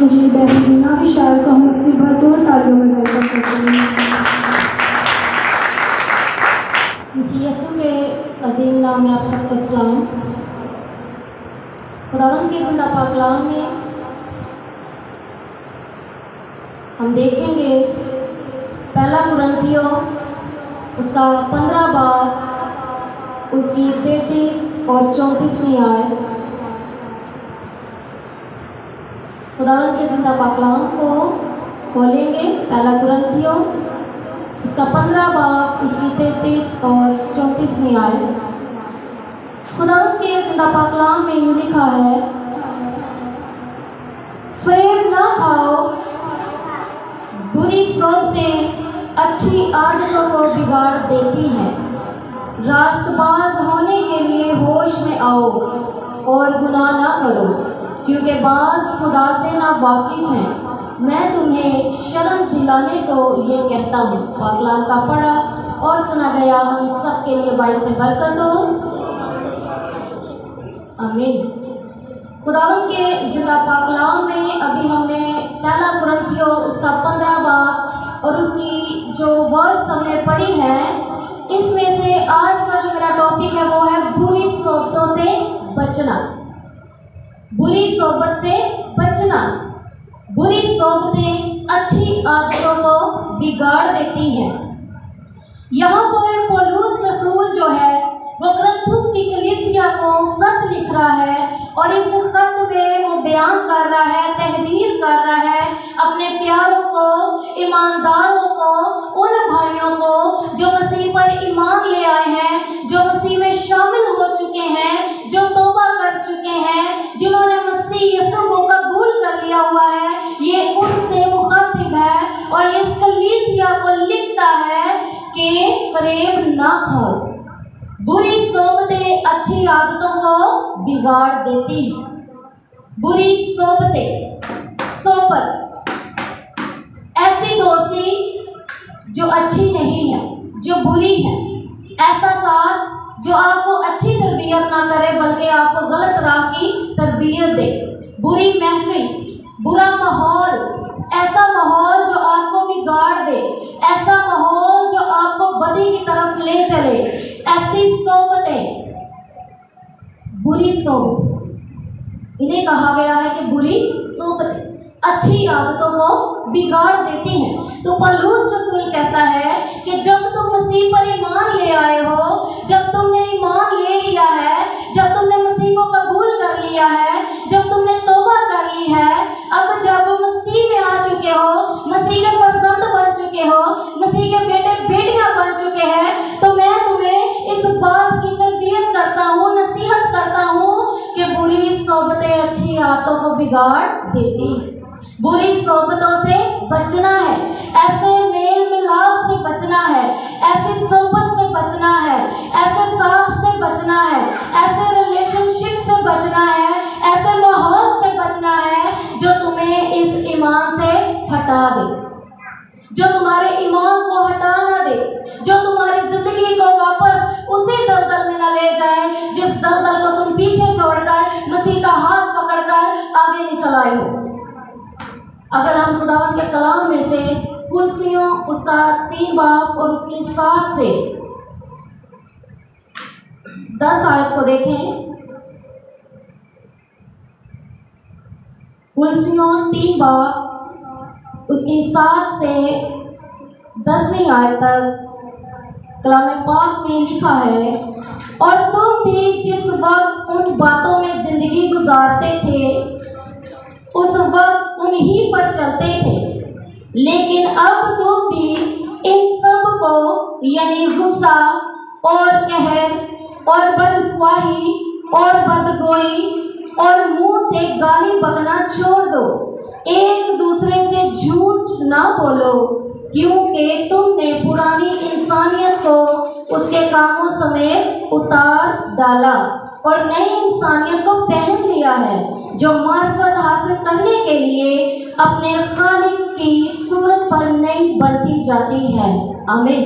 इंजील बहरीना विशाल को हम अपनी भरपूर तालियों में वेलकम करते हैं। यीशु के अजीम नाम में आप सबको सलाम। खुदावंद के जिंदा पाक कलाम में हम देखेंगे पहला कुरिन्थियों उसका 15 बाब उसकी 33 और 34वीं आयत। खुदावंद के जिंदा पाक कलाम को खोलेंगे। पहला कुरिन्थियों उसका 15 बाब उसकी 33 और 34वीं आयत। खुदावंद के जिंदा पाक कलाम में यूँ लिखा है, फरेब ना खाओ, बुरी सोबतें अच्छी आदतों को बिगाड़ देती हैं। रास्तबाज होने के लिए होश में आओ और गुनाह ना करो, क्योंकि बाज खुदा से ना वाकिफ हैं। मैं तुम्हें शर्म दिलाने को ये कहता हूँ। पाक कलाम का पढ़ा और सुना गया हम सब के लिए बाइस बरकत हो, आमीन। खुदावंद के जिंदा पाक कलाम में अभी हमने पहला कुरिन्थियों उसका 15 बाब और उसकी जो वर्स हमने पढ़ी है, इसमें से आज का जो मेरा टॉपिक है वो है बुरी सोबतों से बचना। बुरी सोबत से बचना। बुरी सोबतें अच्छी आदतों को बिगाड़ देती हैं। यहाँ पर पौलुस रसूल जो है वो कुरिन्थुस की कलीसिया को खत लिख रहा है और इस खत में वो बयान कर रहा है, तहरीर कर रहा है अपने प्यारों को, ईमानदारों को, उन भाइयों को जो मसीह पर ईमान ले आए हैं, जो मसीह में शामिल हो चुके हैं, जो तौबा कर चुके हैं, जिन्होंने मसीह यीशु को कबूल कर लिया हुआ है। ये उनसे मुखातिब है और इस कलीसिया को लिखता है कि फरेब ना खाओ। बुरी सोबतें अच्छी आदतों को बिगाड़ देती हैं। बुरी सोबतें, सोबत, ऐसी दोस्ती जो अच्छी नहीं है, जो बुरी है। ऐसा साथ जो आपको अच्छी तरबियत ना करे बल्कि आपको गलत राह की तरबियत दे। बुरी महफिल, बुरा माहौल, ऐसा माहौल जो आपको बिगाड़ दे, ऐसा माहौल जो आपको बदी की तरफ ले चले। ऐसी सोबतें, बुरी सोबत, इन्हें कहा गया है कि बुरी सोबतें अच्छी आदतों को बिगाड़ देती हैं। तो पौलुस रसूल कहता है कि जब तुम मसीह पर ईमान ले आए हो, जब तुमने ईमान ले लिया है, जब तुमने मसीह को कबूल कर लिया है, जब तुमने तौबा कर ली है, अब जब मसीह में आ चुके हो, मसीह के फर्जंद बन चुके हो, मसीह के बेटे बेटियां बन चुके हैं, तो मैं तुम्हें इस बात की तरबियत करता हूँ, नसीहत करता हूँ कि बुरी सोबतें अच्छी आदतों को बिगाड़ देती हैं। बुरी सोबतों से बचना है, ऐसे मेल मिलाप से बचना है, ऐसी सोबत से बचना है, ऐसे साथ से बचना है, ऐसे रिलेशनशिप से बचना है, ऐसे माहौल से बचना है जो तुम्हें इस ईमान से हटा दे, जो तुम्हारे ईमान को हटा ना दे, जो तुम्हारी जिंदगी को वापस उसी दलदल में ना ले जाए जिस दलदल को तुम पीछे छोड़कर मसीह का हाथ पकड़कर आगे निकल आए हो। अगर हम खुदावंद के कलाम में से कुलसियों उसका 3 बाब और उसकी 7 से 10 आयत को देखें। कुलसियों 3 बाब उसकी 7 से 10वीं आयत तक कलाम पाक में लिखा है, और तुम भी जिस वक्त उन बातों में जिंदगी गुजारते थे उस वक्त उन्हीं पर चलते थे, लेकिन अब तुम भी इन सब को यानी गुस्सा और कहर और बदख्वाही और बदगोई और मुंह से गाली बकना छोड़ दो। एक दूसरे से झूठ ना बोलो, क्योंकि तुमने पुरानी इंसानियत को उसके कामों समेत उतार डाला और नई इंसानियत को पहन लिया है, जो मार्फत हासिल करने के लिए अपने खालिक की सूरत पर नई बनती जाती है। आमीन।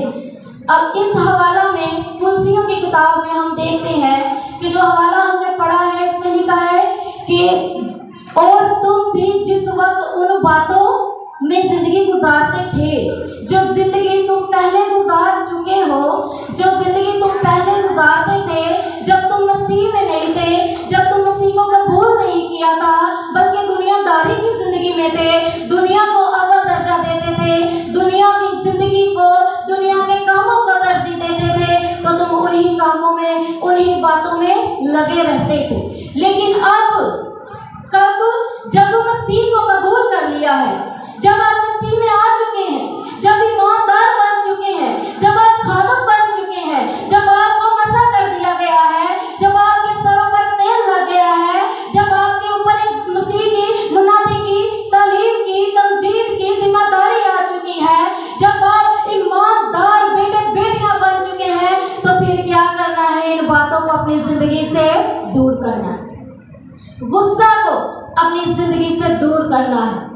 अब इस हवाला में कुलसियों की किताब में हम देखते हैं कि जो हवाला हमने पढ़ा है इसमें लिखा है कि और तुम भी जिस वक्त उन बातों में जिंदगी गुजारते थे जो जिंदगी तुम पहले गुजार चुके हो, जो जिंदगी तुम पहले गुजारते थे जब तुम मसीह में नहीं थे, जब तुम मसीह को कबूल नहीं किया था बल्कि दुनियादारी की जिंदगी में थे, दुनिया को अव्वल दर्जा देते थे, दुनिया की जिंदगी को, दुनिया के कामों को तरजीह देते थे, तो तुम उन्हीं कामों में, उन्हीं बातों में लगे रहते थे। लेकिन अब कब, जब मसीह को कबूल कर लिया है, जब आप मसीह में आ चुके हैं, जब ईमानदार बन चुके हैं, जब आप खादम बन चुके हैं, जब आपको मसा कर दिया गया है, जब आपके सरों पर तेल लग गया है, जब आपके ऊपर एक मसीह की मुनादी की, तालीम की, तमजीद की जिम्मेदारी आ चुकी है, जब आप ईमानदार बेटे बेटियां बन चुके हैं, तो फिर क्या करना है? इन बातों को अपनी जिंदगी से दूर करना है, गुस्सा को अपनी जिंदगी से दूर करना है।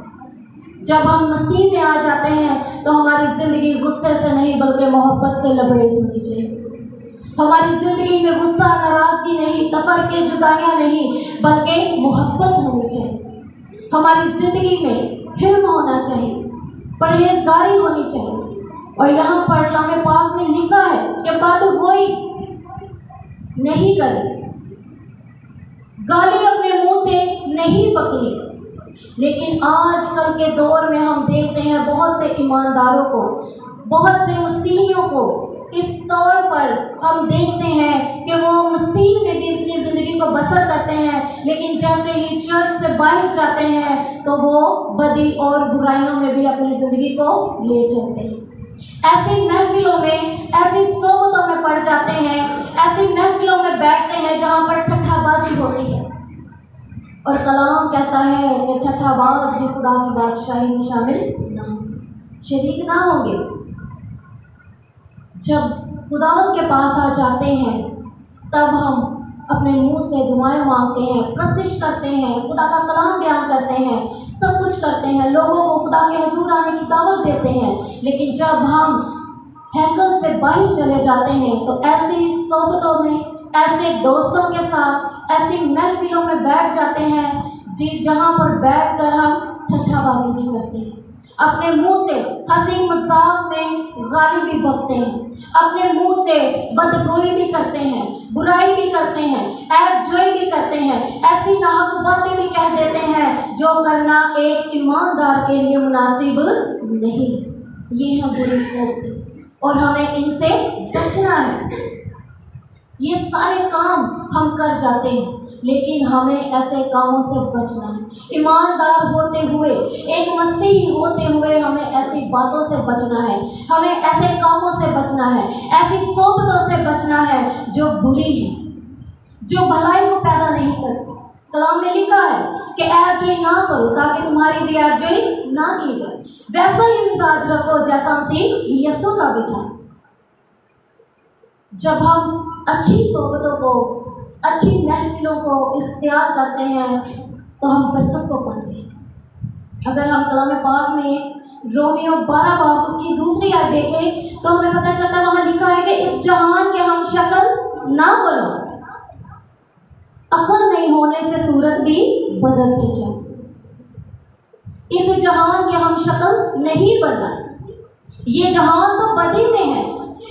जब हम मसीह में आ जाते हैं तो हमारी ज़िंदगी गुस्से से नहीं बल्कि मोहब्बत से लबरेज होनी चाहिए। हमारी ज़िंदगी में गुस्सा, नाराज़गी नहीं, तफरके, जुदाइयाँ नहीं, बल्कि मोहब्बत होनी चाहिए। हमारी ज़िंदगी में हिल्म होना चाहिए, परहेजगारी होनी चाहिए। और यहाँ पर कलाम पाक में लिखा है कि बदगोई नहीं करी, गाली अपने मुंह से नहीं पकड़ी। लेकिन आजकल के दौर में हम देखते हैं बहुत से ईमानदारों को, बहुत से मसीहियों को इस तौर पर हम देखते हैं कि वो मसीह में भी अपनी ज़िंदगी को बसर करते हैं, लेकिन जैसे ही चर्च से बाहर जाते हैं तो वो बदी और बुराइयों में भी अपनी ज़िंदगी को ले चलते हैं। ऐसी महफिलों में, ऐसी सोबतों में पड़ जाते हैं, ऐसी महफिलों में बैठते हैं जहाँ पर ठट्ठाबाजी होती है। और कलाम कहता है कि ठट्ठाबाज भी खुदा की बादशाही में शामिल ना होंगे, शरीक ना होंगे। जब खुदावंद के पास आ जाते हैं तब हम अपने मुंह से दुआएं मांगते हैं, प्रस्तिश करते हैं, खुदा का कलाम बयान करते हैं, सब कुछ करते हैं, लोगों को खुदा के हुजूर आने की दावत देते हैं। लेकिन जब हम हैकल से बाहर चले जाते हैं तो ऐसी सोबतों में, ऐसे दोस्तों के साथ, ऐसी महफिलों में बैठ जाते हैं जहाँ पर बैठकर हम ठट्ठाबाजी भी करते हैं, अपने मुंह से हंसी मजाक में गाली भी बकते हैं, अपने मुंह से बदगोई भी करते हैं, बुराई भी करते हैं, ऐब जोई भी करते हैं, ऐसी नाहक बातें भी कह देते हैं जो करना एक ईमानदार के लिए मुनासिब नहीं। ये है बुरी सोच और हमें इनसे बचना है। ये सारे काम हम कर जाते हैं लेकिन हमें ऐसे कामों से बचना है। ईमानदार होते हुए, एक मसीही होते हुए हमें ऐसी बातों से बचना है, हमें ऐसे कामों से बचना है, ऐसी सोबतों से बचना है जो बुरी है, जो भलाई को पैदा नहीं करती। कलाम में लिखा है कि ऐबजोई ना करो ताकि तुम्हारी भी ऐबजोई ना की जाए। वैसा ही मिजाज रखो जैसा मसीह यीशु का भी था। जब हम अच्छी सोबतों को, अच्छी महफिलों को इख्तियार करते हैं तो हम बरकत को पाते हैं। अगर हम कलाम पाक में रोमियो 12 बाब उसकी दूसरी आयत देखें तो हमें पता चलता है, वहाँ लिखा है कि इस जहान के हम शक्ल ना बनो, अकल नहीं होने से सूरत भी बदलती जाए। इस जहान के हम शक्ल नहीं बनना। ये जहान तो बदी में है,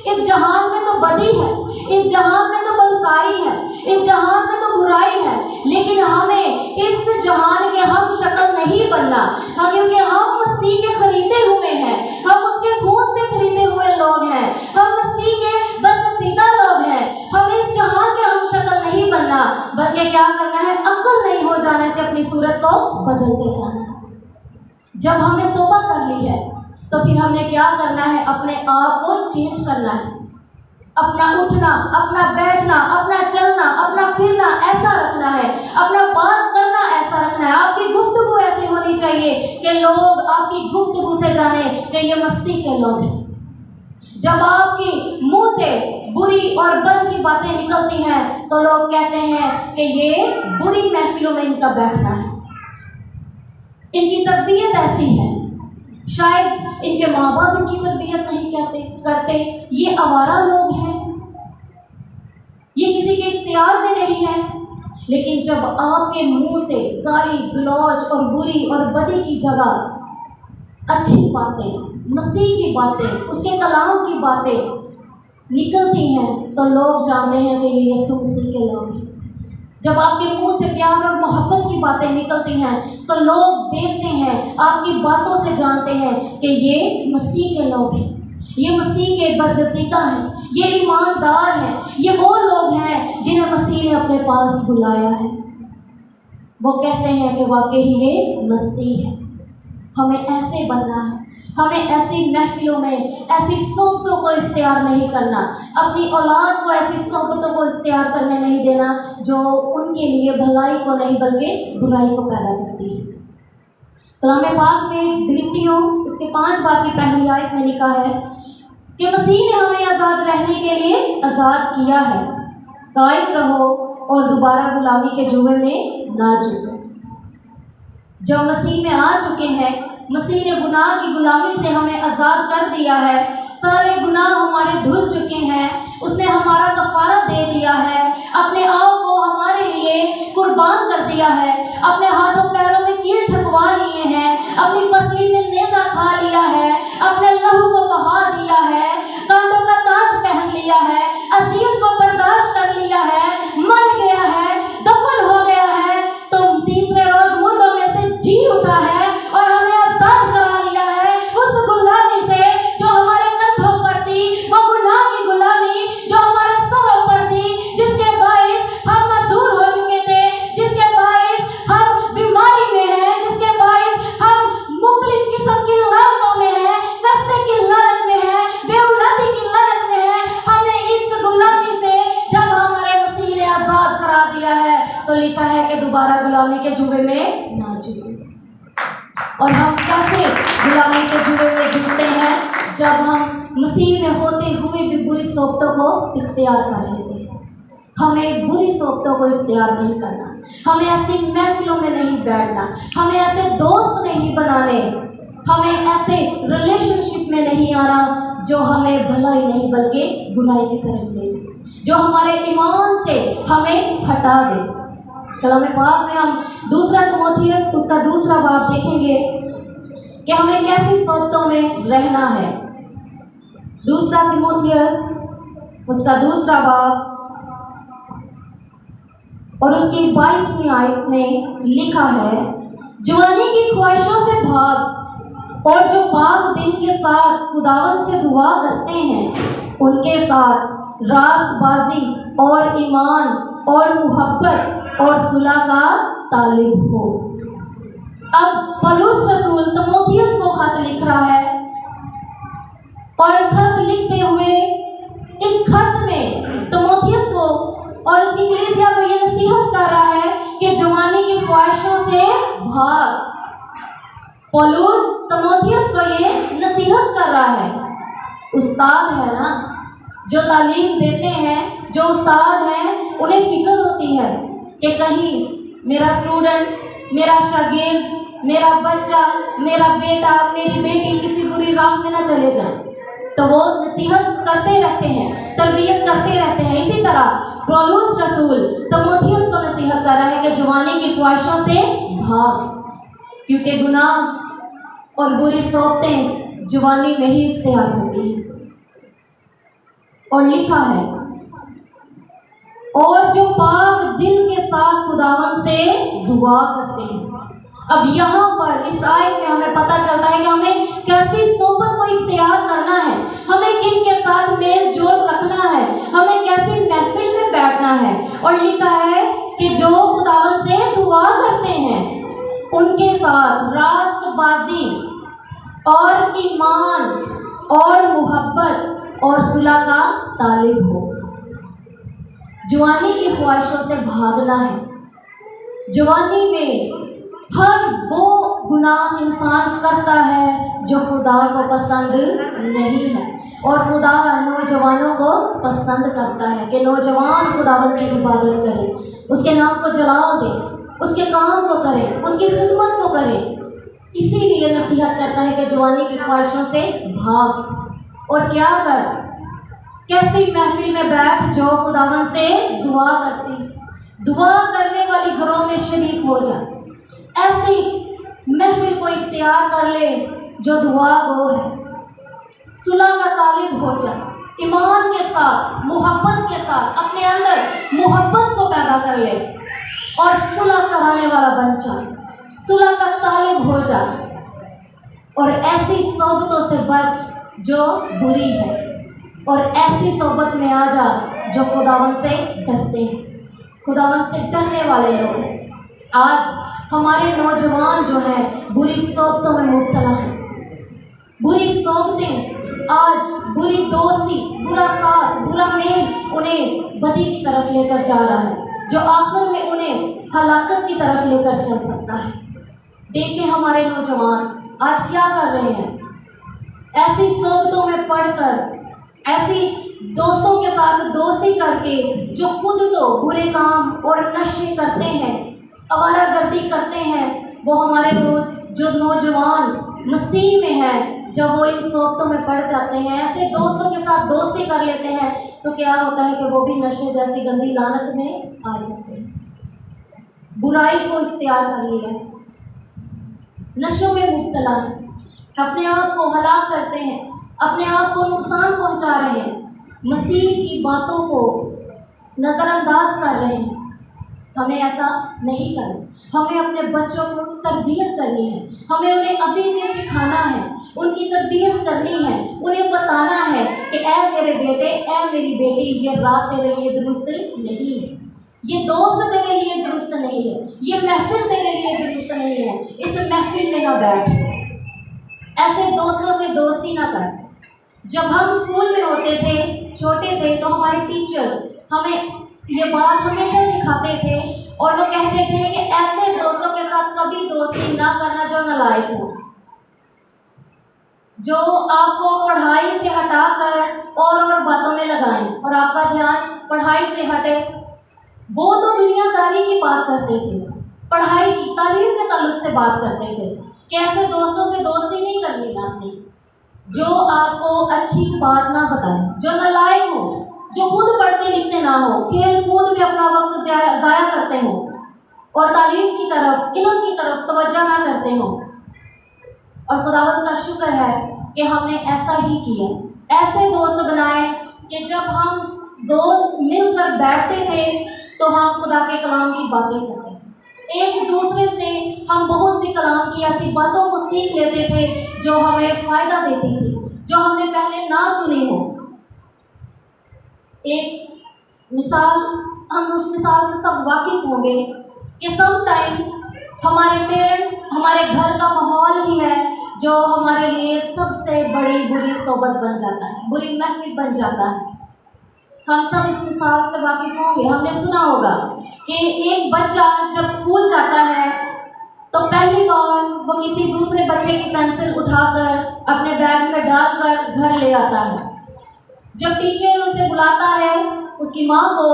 इस जहान में तो बदी है, इस जहान में तो बदकारी है, इस जहान में तो बुराई है, लेकिन हमें इस जहान के हम शक्ल नहीं बनना। हाँ, क्योंकि हम मसीह के खरीदे हुए हैं, हम उसके खून से खरीदे हुए लोग हैं, हम मसीह के बदनसीबा लोग हैं। हमें इस जहान के हम शक्ल नहीं बनना, बल्कि क्या करना है? अक्ल नहीं हो जाने से अपनी सूरत को बदलते जाना है। जब हमने तौबा कर ली है तो फिर हमने क्या करना है? अपने आप को चेंज करना है। अपना उठना, अपना बैठना, अपना चलना, अपना फिरना ऐसा रखना है, अपना बात करना ऐसा रखना है। आपकी गुफ्तगू ऐसी होनी चाहिए कि लोग आपकी गुफ्तगू से जाने कि ये मसीह के लोग हैं। जब आपकी मुंह से बुरी और बद की बातें निकलती हैं तो लोग कहते हैं कि ये बुरी महफिलों में इनका बैठना है, इनकी तरबियत ऐसी है, शायद इनके माँ बाप इनकी तरबियत नहीं करते, ये आवारा लोग हैं, ये किसी के इख्तियार में नहीं है, लेकिन जब आपके मुंह से गाली गलौज और बुरी और बदी की जगह अच्छी बातें, मसीह की बातें, उसके कलाम की बातें निकलती हैं तो लोग जानते हैं कि ये यीशु मसीह के लोग हैं। जब आपके मुंह से प्यार और मोहब्बत की बातें निकलती हैं तो लोग देखते हैं, आपकी बातों से जानते हैं कि ये मसीह के लोग हैं, ये मसीह के बरगज़ीदा हैं, ये ईमानदार हैं, ये वो लोग हैं जिन्हें मसीह ने अपने पास बुलाया है। वो कहते हैं कि वाकई ये मसीह है। हमें ऐसे बनना है, हमें ऐसी महफिलों में ऐसी सोबतों को इख्तियार नहीं करना, अपनी औलाद को ऐसी सोबतों को इख्तियार करने नहीं देना जो उनके लिए भलाई को नहीं बल्कि बुराई को पैदा करती है। कलाम पाक में गलीतियों उसके 5 बाब की पहली आयत में लिखा है कि मसीह ने हमें आज़ाद रहने के लिए आज़ाद किया है, कायम रहो और दोबारा गुलामी के जुए में ना जुड़ो। जो मसीह में आ चुके हैं, मसीह ने गुनाह की गुलामी से हमें आज़ाद कर दिया है, सारे गुनाह हमारे धुल चुके हैं, उसने हमारा कफ़ारा दे दिया है, अपने आप को हमारे लिए कुर्बान कर दिया है, अपने हाथों पैरों में कील ठकवा लिए हैं, अपनी पसली में नेज़ा खा लिया है, अपने लहू को बहा दिया है, कांटों का ताज पहन लिया है, अज़ियत को बर्दाश्त कर लिया है, मर गया है, दफन हो गया है, तो तीसरे रोज मुर्दों में से जी उठा है और हमें आज़ाद करा लिया है उस गुलामी से जो हमारे कंधों पर थी, वो गुनाह की गुलामी जो हमारे सरों पर थी, जिसके बाइस हम मजदूर हो चुके थे, जिसके बाइस हम बीमारी में हैं, जिसके बाइस हम मुख्तलिफ किस्म की लानतों में हैं, कस्से की लानत में हैं, बेऔलादी की लानत में हैं। हमें इस गुलामी से जब हमारे मसीह ने आज़ाद करा दिया है तो लिखा है कि दोबारा गुलामी के जुए में ना जुड़ो। और हम कैसे गुलामी के जुए में जुड़ते हैं? जब हम मसीह में होते हुए भी बुरी सोबतों को इख्तियार कर लेते हैं। हमें बुरी सोबतों को इख्तियार नहीं करना, हमें ऐसी महफिलों में नहीं बैठना, हमें ऐसे दोस्त नहीं बनाने, हमें ऐसे रिलेशनशिप में नहीं आना जो हमें भलाई नहीं बल्कि बुराई की तरफ ले जाए, जो हमारे ईमान से हमें हटा दे। कलाम पाक में हम 2 तिमोथियस उसका 2 बाब देखेंगे कि हमें कैसी सोबतों में रहना है। 2 तिमोथियस उसका 2 बाब और उसकी 22वीं आयत में लिखा है, जवानी की ख्वाहिशों से भाग और जो पाक दिन के साथ खुदावन से दुआ करते हैं उनके साथ रास्तबाजी और ईमान और मोहब्बत और सुलह का तालिब हो। अब पौलुस रसूल तिमोथियस को खत लिख रहा है और खत लिखते हुए इस खत में तिमोथियस को और उसकी कलीसिया को ये नसीहत कर रहा है कि जवानी की ख्वाहिशों से भाग। पौलुस तिमोथियस को ये नसीहत कर रहा है। उस्ताद है ना, जो तालीम देते हैं, जो उस्ताद हैं, उन्हें फिक्र होती है कि कहीं मेरा स्टूडेंट, मेरा शागिर्द, मेरा बच्चा, मेरा बेटा, मेरी बेटी किसी बुरी राह में ना चले जाए, तो वो नसीहत करते रहते हैं, तरबियत करते रहते हैं। इसी तरह पौलुस रसूल तिमोथियस को नसीहत कर रहा है कि जवानी की ख्वाहिशों से भाग, क्योंकि गुनाह और बुरी सोबतें जवानी में ही इख्तियार होती हैं। और लिखा है, और जो पाक दिल के साथ खुदावन से दुआ करते हैं। अब यहाँ पर इस आयत में हमें पता चलता है कि हमें कैसी सोबत को इख्तियार करना है, हमें किन के साथ मेल जोल रखना है, हमें कैसी महफिल में बैठना है। और लिखा है कि जो खुदावन से दुआ करते हैं उनके साथ रास्तबाजी और ईमान और मोहब्बत और सुलह का तालिब हो। जवानी की ख्वाहिशों से भागना है। जवानी में हर वो गुनाह इंसान करता है जो खुदा को पसंद नहीं है, और खुदा नौजवानों को पसंद करता है कि नौजवान खुदावंद की इबादत करें, उसके नाम को जलाओ दें, उसके काम को करें, उसकी खिदमत को करें। इसीलिए नसीहत करता है कि जवानी की ख्वाहिशों से भाग और क्या कर, कैसी महफिल में बैठ जो खुदावंद से दुआ करती, दुआ करने वाली घरों में शरीक हो जा। ऐसी महफिल को इख्तियार कर ले जो दुआ गो है। सुलह का तालिब हो जा, ईमान के साथ, मोहब्बत के साथ अपने अंदर मोहब्बत को पैदा कर ले और सुलह कराने वाला बन जा, सुलह का तालिब हो जा और ऐसी सोबतों से बच जो बुरी है और ऐसी सोबत में आ जा जो खुदावंद से डरते हैं, खुदावंद से डरने वाले लोग हैं। आज हमारे नौजवान जो हैं बुरी सोबतों में मुब्तला हैं। बुरी सोबतें, आज बुरी दोस्ती, बुरा साथ, बुरा मेल उन्हें बदी की तरफ लेकर जा रहा है, जो आखिर में उन्हें हलाकत की तरफ लेकर चल सकता है। देखें हमारे नौजवान आज क्या कर रहे हैं। ऐसी सोबतों में पढ़कर, ऐसी दोस्तों के साथ दोस्ती करके जो खुद तो बुरे काम और नशे करते हैं, आवारागर्दी करते हैं, वो हमारे जो नौजवान मसीह में हैं, जब वो इन सोबतों में पड़ जाते हैं, ऐसे दोस्तों के साथ दोस्ती कर लेते हैं, तो क्या होता है कि वो भी नशे जैसी गंदी लानत में आ जाते हैं। बुराई को इख्तियार कर लिया है, नशों में मुब्तला है, अपने आप को हलाक करते हैं, अपने आप को नुकसान पहुंचा रहे हैं, मसीह की बातों को नज़रअंदाज कर रहे हैं। हमें ऐसा नहीं करना। हमें अपने बच्चों को तरबियत करनी है, हमें उन्हें अभी से सिखाना है, उनकी तरबियत करनी है, उन्हें बताना है कि ऐ मेरे बेटे, ऐ मेरी बेटी, ये रात तेरे लिए दुरुस्त नहीं है, ये दोस्त तेरे लिए दुरुस्त नहीं है, ये महफिल तेरे लिए दुरुस्त नहीं है, इस महफिल में ना बैठ, ऐसे दोस्तों से दोस्ती ना कर। जब हम स्कूल में होते थे, छोटे थे, तो हमारे टीचर हमें ये बात हमेशा सिखाते थे और वो कहते थे कि ऐसे दोस्तों के साथ कभी दोस्ती ना करना जो नालायक हो, जो आपको पढ़ाई से हटाकर और बातों में लगाएं और आपका ध्यान पढ़ाई से हटे। वो तो दुनियादारी की बात करते थे, पढ़ाई की, तालीम के ताल्लुक से बात करते थे कि ऐसे दोस्तों से दोस्ती नहीं करनी है आपने, जो आपको अच्छी बात ना बताए, जो नालायक हो, जो खुद पढ़ते लिखते ना हो, खेल कूद में अपना वक्त ज़ाया करते हो और तालीम की तरफ, इल्म की तरफ तवज्जो ना करते हो। और खुदावंद का शुक्र है कि हमने ऐसा ही किया, ऐसे दोस्त बनाए कि जब हम दोस्त मिलकर बैठते थे तो हम खुदा के कलाम की बातें करते थे, एक दूसरे से हम बहुत सी कलाम की ऐसी बातों को सीख लेते थे जो हमें फ़ायदा देती थी, जो हमने पहले ना सुनी हो। एक मिसाल, हम उस मिसाल से सब वाकिफ़ होंगे कि सम टाइम हमारे पेरेंट्स, हमारे घर का माहौल ही है जो हमारे लिए सबसे बड़ी बुरी सोबत बन जाता है, बुरी महफिल बन जाता है। हम सब इस मिसाल से वाकिफ़ होंगे, हमने सुना होगा कि एक बच्चा जब स्कूल जाता है तो पहली बार वो किसी दूसरे बच्चे की पेंसिल उठाकर अपने बैग में डालकर घर ले आता है। जब टीचर उसे बुलाता है, उसकी माँ को,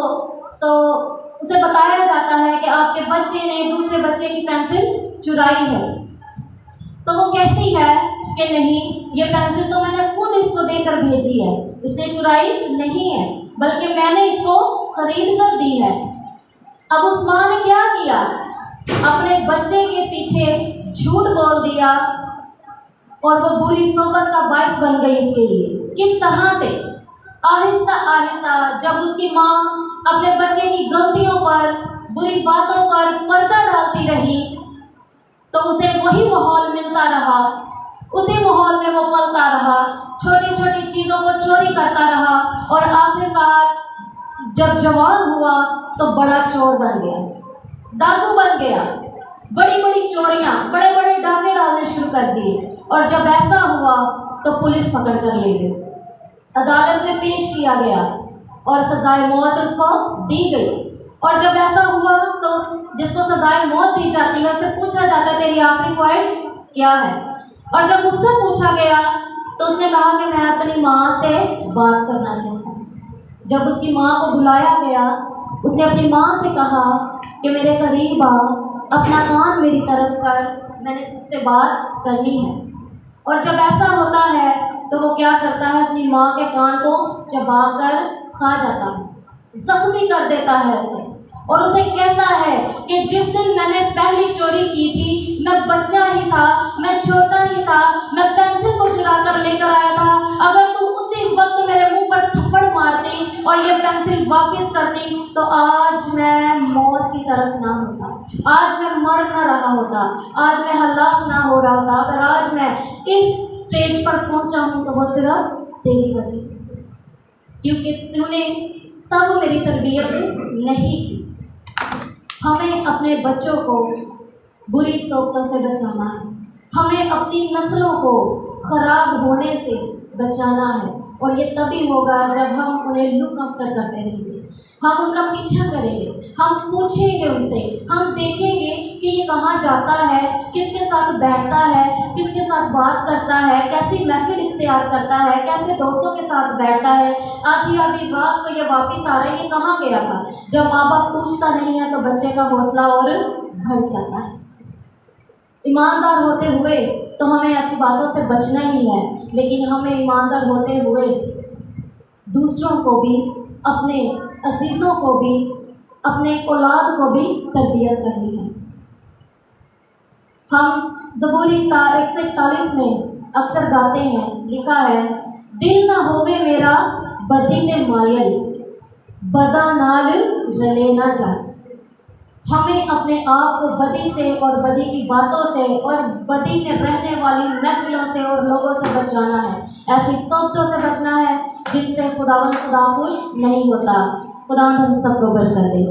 तो उसे बताया जाता है कि आपके बच्चे ने दूसरे बच्चे की पेंसिल चुराई है। तो वो कहती है कि नहीं, ये पेंसिल तो मैंने खुद इसको देकर भेजी है, इसने चुराई नहीं है, बल्कि मैंने इसको खरीद कर दी है। अब उस माँ ने क्या किया, अपने बच्चे के पीछे झूठ बोल दिया और वो बुरी सोबत का बायस बन गई उसके लिए। किस तरह से? आहिस्ता आहिस्ता जब उसकी माँ अपने बच्चे की गलतियों पर, बुरी बातों पर पर्दा डालती रही, तो उसे वही माहौल मिलता रहा, उसी माहौल में वो पलता रहा, छोटी छोटी चीज़ों को चोरी करता रहा और आखिरकार जब जवान हुआ तो बड़ा चोर बन गया, डाकू बन गया, बड़ी बड़ी चोरियाँ, बड़े बड़े डाके डालने शुरू कर दिए। और जब ऐसा हुआ तो पुलिस पकड़ कर ले गई, अदालत में पेश किया गया और सजाए मौत उसको दी गई। और जब ऐसा हुआ तो जिसको सजाए मौत दी जाती है, उससे पूछा जाता है तेरी आखिरी ख्वाहिश क्या है। और जब उससे पूछा गया तो उसने कहा कि मैं अपनी माँ से बात करना चाहता हूँ। जब उसकी माँ को बुलाया गया, उसने अपनी माँ से कहा कि मेरे करीब आ, अपना कान मेरी तरफ कर, मैंने तुझसे बात करनी है। और जब ऐसा होता है तो वो क्या करता है, अपनी माँ के कान को चबा कर खा जाता है, जख्मी कर देता है उसे। اور اسے کہتا ہے کہ جس دن میں نے پہلی چوری کی تھی میں بچہ ہی تھا، میں چھوٹا ہی تھا، میں پینسل کو چرا کر لے کر آیا تھا، اگر تو اسی وقت میرے منہ پر تھپڑ مارتی اور یہ پینسل واپس کرتی تو آج میں موت کی طرف نہ ہوتا، آج میں مر نہ رہا ہوتا، آج میں ہلاک نہ ہو رہا ہوتا۔ اگر آج میں اس سٹیج پر پہنچا ہوں تو وہ صرف تیری وجہ سے، کیونکہ تو نے تب میری تربیت نہیں کی۔ ہمیں اپنے بچوں کو بری صحبتوں سے بچانا ہے، ہمیں اپنی نسلوں کو خراب ہونے سے بچانا ہے، اور یہ تبھی ہوگا جب ہم انہیں لک آفٹر کرتے رہیں گے، ہم ان کا پیچھا کریں گے، ہم پوچھیں گے ان سے، ہم دیکھیں گے کہ یہ کہاں جاتا ہے، کس کے ساتھ بیٹھتا ہے، کس کے ساتھ بات کرتا ہے، کیسی محفل اختیار کرتا ہے، کیسے دوستوں کے ساتھ بیٹھتا ہے، آدھی رات کو یہ واپس آ رہا ہے، یہ کہاں گیا تھا۔ جب ماں باپ پوچھتا نہیں ہے تو بچے کا حوصلہ اور بڑھ جاتا ہے۔ ایماندار ہوتے ہوئے تو ہمیں ایسی باتوں سے بچنا ہی ہے، لیکن ہمیں ایماندار ہوتے ہوئے دوسروں کو بھی، اپنے عزیزوں کو بھی، اپنے اولاد کو بھی تربیت کرنی ہے۔ ہم زبور 141 میں اکثر گاتے ہیں، لکھا ہے، دل نہ ہوے میرا بدی تے مائل، بدا نال رلے نہ جائے۔ ہمیں اپنے آپ کو بدی سے اور بدی کی باتوں سے اور بدی میں رہنے والی محفلوں سے اور لوگوں سے بچانا ہے، ایسی صحبتوں سے بچنا ہے جن سے خدا خوش نہیں ہوتا۔ خدا ہم سب کو برکت دے۔